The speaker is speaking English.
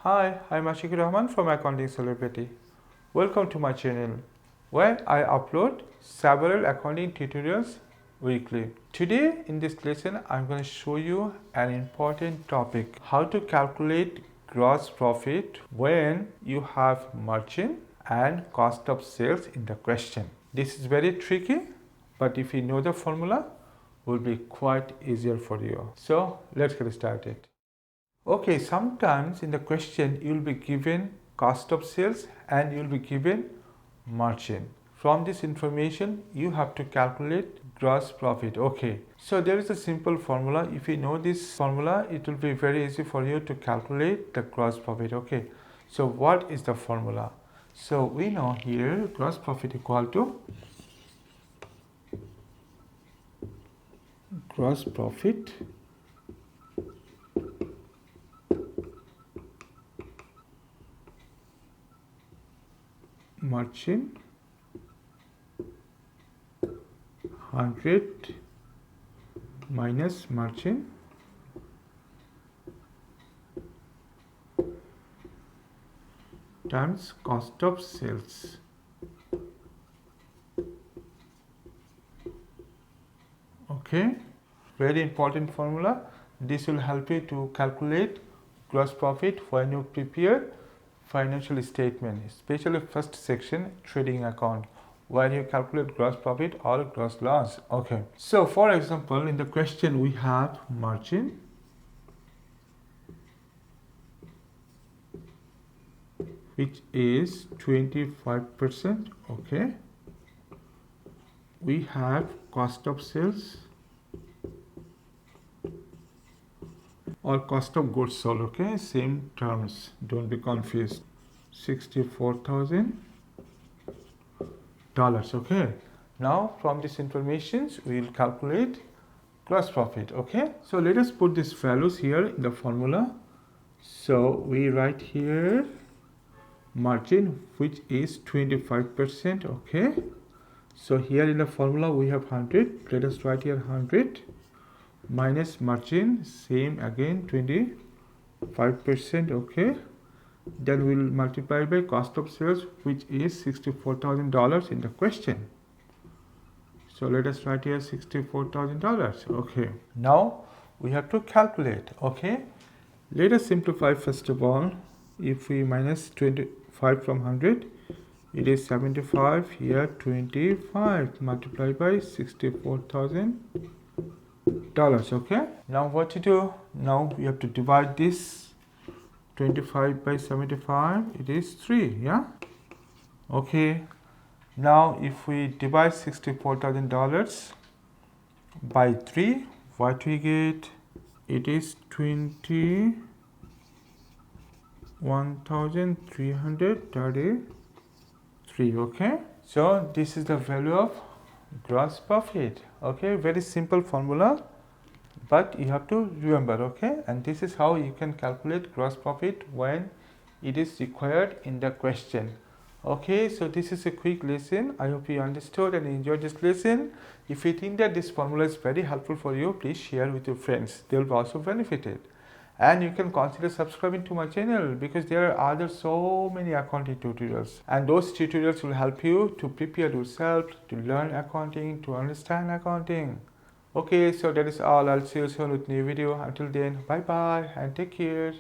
Hi, I'm Ashik Rahman from Accounting Syllabuses. Welcome to my channel, where I upload several accounting tutorials weekly. Today in this lesson, I'm going to show you an important topic: how to calculate gross profit when you have margin and cost of sales in the question. This is very tricky, but if you know the formula, will be quite easier for you. So let's get started. Okay, sometimes in the question you will be given cost of sales and you will be given margin. From this information you have to calculate gross profit. Okay, so there is a simple formula. If you know this formula, it will be very easy for you to calculate the gross profit. Okay, so what is the formula? So we know here gross profit equal to gross profit margin 100 minus margin times cost of sales. Okay, very important formula. This will help you to calculate gross profit when you prepare financial statement, especially first section, trading account, where you calculate gross profit or gross loss. Okay, so for example, in the question we have margin which is 25%. Okay, we have cost of sales or cost of goods sold. Okay, same terms, don't be confused. $64,000. Okay, now from this information we will calculate gross profit. Okay, so let us put these values here in the formula. So we write here margin which is 25%. Okay, so here in the formula we have 100. Let us write here 100 minus margin, same again 25%. Okay, then we'll multiply by cost of sales which is $64,000 in the question. So let us write here $64,000. Okay, now we have to calculate. Okay, let us simplify first of all. If we minus 25 from 100, it is 75. Here 25 multiplied by $64,000. Okay, now what to do? Now we have to divide this 25 by 75. It is 3. Yeah, okay, now if we divide $64,000 by 3, what we get? It is 21,333. Okay, so this is the value of gross profit. Okay, very simple formula, but you have to remember. Okay, and this is how you can calculate gross profit when it is required in the question. Okay, so this is a quick lesson. I hope you understood and enjoyed this lesson. If you think that this formula is very helpful for you, please share with your friends. They will be also benefited. And you can consider subscribing to my channel because there are other so many accounting tutorials, and those tutorials will help you to prepare yourself to learn accounting, to understand accounting. Okay, so that is all. I'll see you soon with new video. Until then, bye bye and take care.